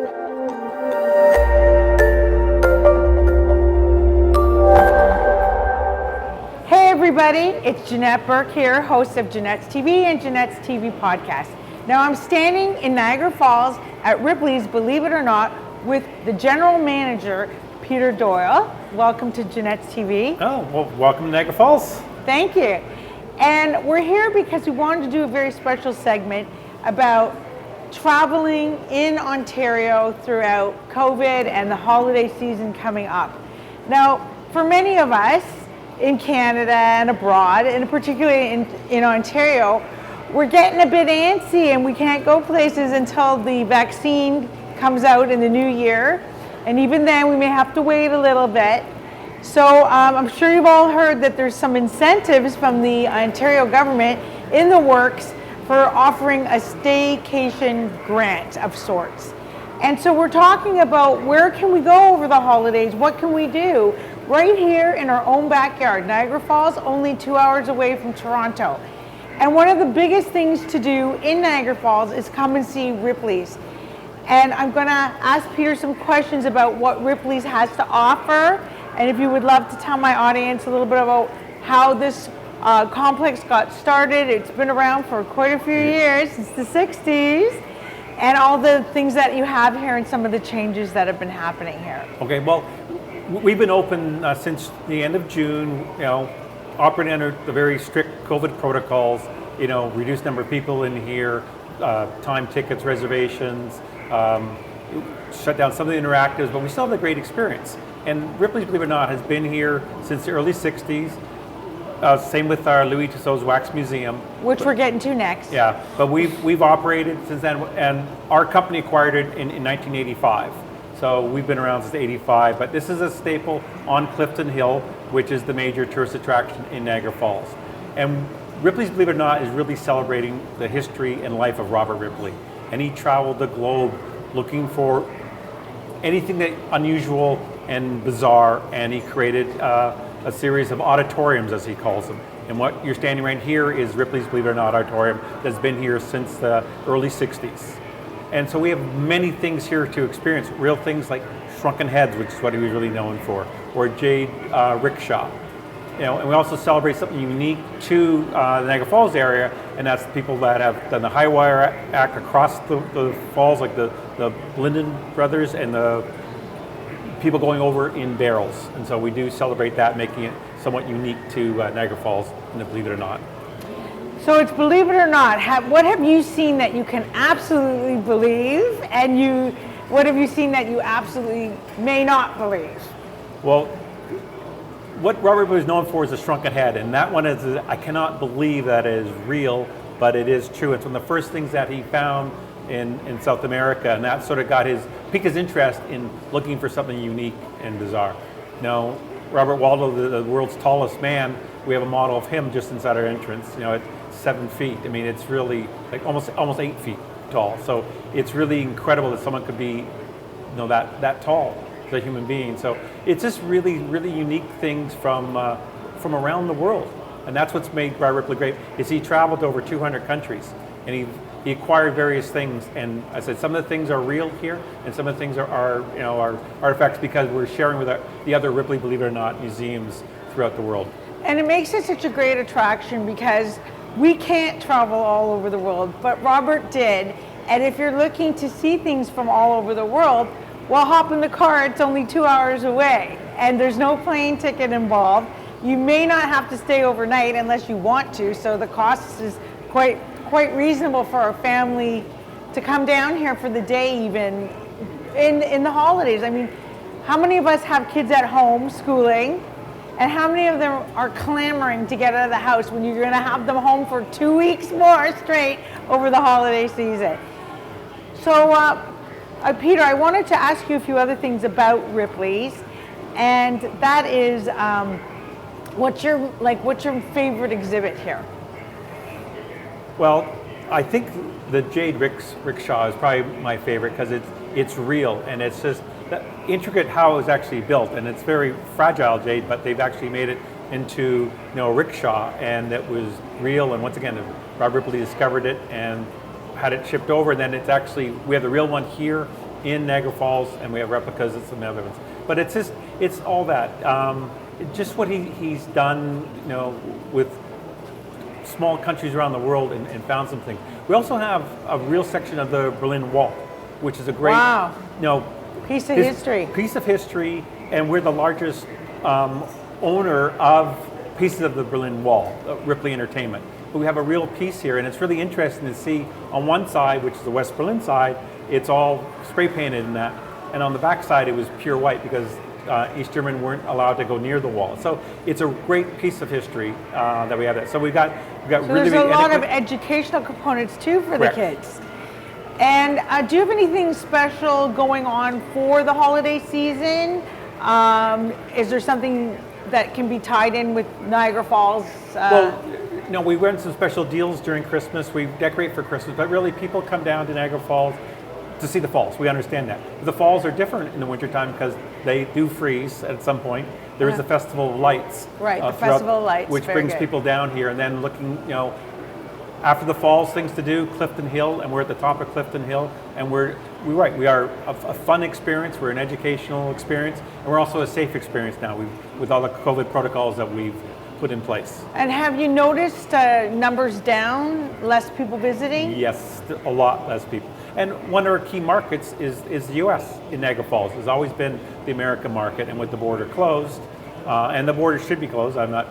Hey everybody, it's Janette Burke here, host of Janette's TV and Janette's TV podcast. Now I'm standing in Niagara Falls at Ripley's, believe it or not, with the general manager, Peter Doyle. Welcome to Janette's TV. Oh, well, welcome to Niagara Falls. Thank you. And we're here because we wanted to do a very special segment about traveling in Ontario throughout COVID and the holiday season coming up. Now, for many of us in Canada and abroad, and particularly in Ontario, we're getting a bit antsy and we can't go places until the vaccine comes out in the new year. And even then, we may have to wait a little bit. So I'm sure you've all heard that there's some incentives from the Ontario government in the works for offering a staycation grant of sorts. And so we're talking about where can we go over the holidays, what can we do right here in our own backyard. Niagara Falls, only 2 hours away from Toronto. And one of the biggest things to do in Niagara Falls is come and see Ripleys. And I'm gonna ask Peter some questions about what Ripleys has to offer. And if you would love to tell my audience a little bit about how this complex got started. It's been around for quite a few years, since the 60s, and all the things that you have here and some of the changes that have been happening here. Okay, well, we've been open since the end of June, operating under the very strict COVID protocols, reduced number of people in here, time tickets, reservations, shut down some of the interactives, but we still have a great experience. And Ripley's, believe it or not, has been here since the early 60s. Same with our Louis Tussauds Wax Museum. Which we're getting to next. Yeah, but we've operated since then, and our company acquired it in 1985. So we've been around since 85, but this is a staple on Clifton Hill, which is the major tourist attraction in Niagara Falls. And Ripley's, believe it or not, is really celebrating the history and life of Robert Ripley. And he traveled the globe looking for anything that unusual and bizarre, and he created a series of auditoriums, as he calls them. And what you're standing right here is Ripley's, believe it or not, auditorium that's been here since the early 60s. And so we have many things here to experience, real things like shrunken heads, which is what he was really known for, or jade rickshaw. And we also celebrate something unique to the Niagara Falls area, and that's the people that have done the high wire act across the falls, like the Linden brothers and the people going over in barrels. And so we do celebrate that, making it somewhat unique to Niagara Falls, and believe it or not. So it's believe it or not, what have you seen that you can absolutely believe, and what have you seen that you absolutely may not believe? Well, what Robert was known for is a shrunken head, and that one is, I cannot believe that is real, but it is true. It's one of the first things that he found in South America, and that sort of piqued his interest in looking for something unique and bizarre. Now, Robert Waldo, the world's tallest man, we have a model of him just inside our entrance, at 7 feet. I mean, it's really like almost 8 feet tall. So it's really incredible that someone could be, that tall as a human being. So it's just really, really unique things from around the world. And that's what's made Robert Ripley great, is he traveled to over 200 countries, and he acquired various things. And I said some of the things are real here, and some of the things are artifacts because we're sharing with the other Ripley, believe it or not, museums throughout the world. And it makes it such a great attraction because we can't travel all over the world, but Robert did. And if you're looking to see things from all over the world, well, hop in the car, it's only 2 hours away, and there's no plane ticket involved. You may not have to stay overnight unless you want to, so the cost is quite reasonable for a family to come down here for the day, even in the holidays. I mean, how many of us have kids at home schooling, and how many of them are clamoring to get out of the house when you're going to have them home for 2 weeks more straight over the holiday season? So, Peter, I wanted to ask you a few other things about Ripley's, and that is, what's your favorite exhibit here? Well, I think the jade rickshaw is probably my favorite because it's real, and it's just intricate how it was actually built, and it's very fragile jade, but they've actually made it into a rickshaw, and it was real. And once again, Robert Ripley discovered it and had it shipped over. And then it's actually, we have the real one here in Niagara Falls, and we have replicas at some Netherlands. But it's all that. Just what he's done, with small countries around the world and found something. We also have a real section of the Berlin Wall, which is a great, wow. Piece of history. Piece of history, and we're the largest owner of pieces of the Berlin Wall, Ripley Entertainment. But we have a real piece here, and it's really interesting to see on one side, which is the West Berlin side, it's all spray painted in that, and on the back side it was pure white because East Germans weren't allowed to go near the wall. So it's a great piece of history that we have there. So we've got so really there's a lot of educational components too for Correct. the kids. And do you have anything special going on for the holiday season? Is there something that can be tied in with Niagara Falls? We run some special deals during Christmas. We decorate for Christmas, but really people come down to Niagara Falls to see the falls. We understand that. The falls are different in the wintertime because they do freeze at some point. There is a Festival of Lights. Right, the Festival of Lights. Which brings people down here, and then looking, after the falls, things to do, Clifton Hill, and we're at the top of Clifton Hill, and we are a fun experience, we're an educational experience, and we're also a safe experience now with all the COVID protocols that we've put in place. And have you noticed numbers down, less people visiting? Yes, a lot less people. And one of our key markets is the U.S. in Niagara Falls. It's always been the American market, and with the border closed, and the border should be closed, I'm not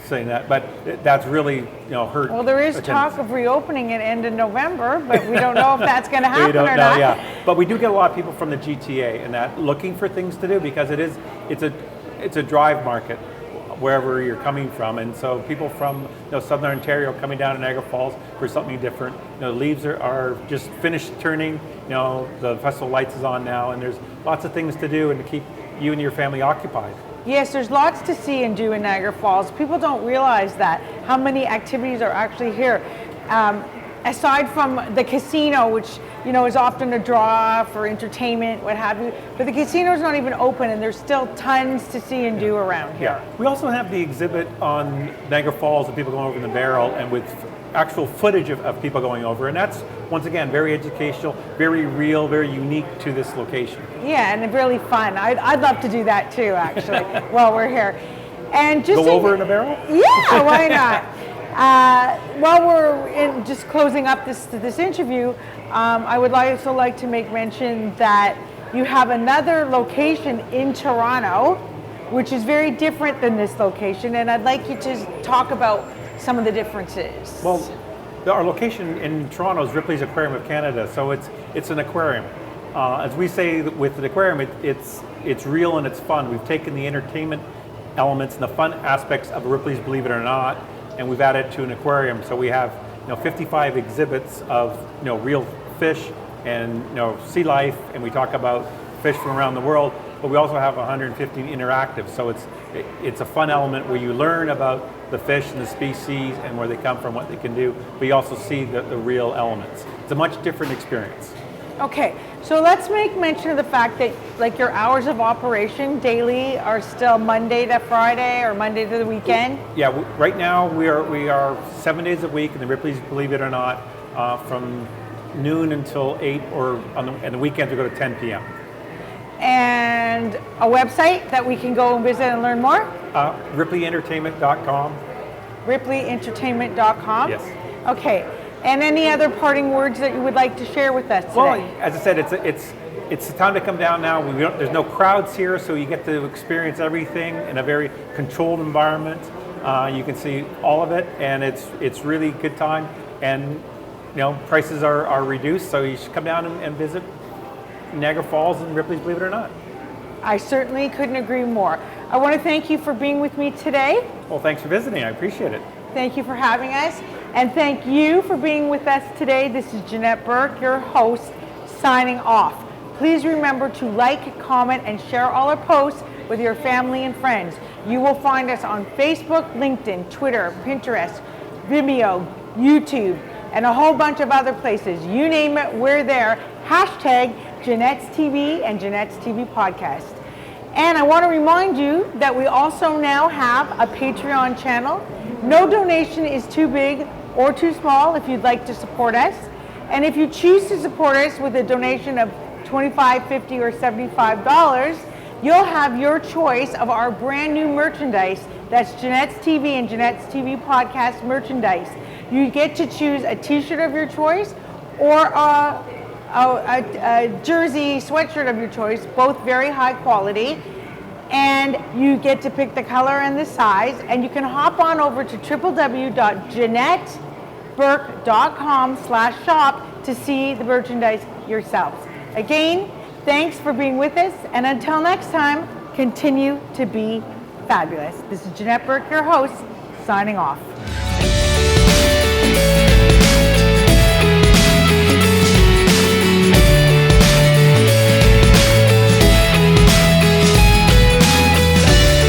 saying that, but that's really hurt. Well, there is talk of reopening it end of November, but we don't know if that's going to happen we don't or know, not. Yeah. But we do get a lot of people from the GTA and that looking for things to do because it's a drive market wherever you're coming from, and so people from Southern Ontario coming down to Niagara Falls for something different. The leaves are just finished turning. The Festival of Lights is on now, and there's lots of things to do and to keep you and your family occupied. Yes, there's lots to see and do in Niagara Falls. People don't realize that, how many activities are actually here. Aside from the casino, which is often a draw for entertainment, what have you, but the casino's not even open, and there's still tons to see and do around here. Yeah. We also have the exhibit on Niagara Falls of people going over the barrel, and with actual footage of people going over, and that's once again very educational, very real, very unique to this location. Yeah, and really fun. I'd love to do that too, actually, while we're here. And just go over in a barrel? Yeah, why not? While we're just closing up this interview, I would also like to make mention that you have another location in Toronto, which is very different than this location, and I'd like you to talk about some of the differences. Well, our location in Toronto is Ripley's Aquarium of Canada, so it's an aquarium. As we say with the aquarium, it's real and it's fun. We've taken the entertainment elements and the fun aspects of Ripley's Believe It or Not, and we've added to an aquarium. So we have 55 exhibits of real fish and sea life, and we talk about fish from around the world. But we also have 150 interactive. So it's a fun element where you learn about the fish and the species and where they come from, what they can do, but you also see the real elements. It's a much different experience. Okay, so let's make mention of the fact that your hours of operation daily are still Monday to Friday or Monday to the weekend? Yeah, right now we are 7 days a week in the Ripley's Believe It or Not, from noon until 8, or on the weekends we go to 10 p.m. And a website that we can go and visit and learn more? RipleyEntertainment.com. RipleyEntertainment.com? Yes. Okay. And any other parting words that you would like to share with us today? Well, as I said, it's the time to come down now. There's no crowds here, so you get to experience everything in a very controlled environment. You can see all of it, and it's really a good time. And prices are reduced, so you should come down and visit Niagara Falls and Ripley's Believe It or Not. I certainly couldn't agree more. I want to thank you for being with me today. Well, thanks for visiting. I appreciate it. Thank you for having us. And thank you for being with us today. This is Janette Burke, your host, signing off. Please remember to like, comment, and share all our posts with your family and friends. You will find us on Facebook, LinkedIn, Twitter, Pinterest, Vimeo, YouTube, and a whole bunch of other places. You name it, we're there. Hashtag Janette's TV and Janette's TV Podcast. And I want to remind you that we also now have a Patreon channel. No donation is too big or too small if you'd like to support us. And if you choose to support us with a donation of $25, $50, or $75, you'll have your choice of our brand new merchandise. That's Janette's TV and Janette's TV podcast merchandise. You get to choose a t-shirt of your choice or a jersey sweatshirt of your choice, both very high quality. And you get to pick the color and the size, and you can hop on over to www.janetteburke.com/shop to see the merchandise yourselves. Again, thanks for being with us, and until next time, continue to be fabulous. This is Janette Burke, your host, signing off.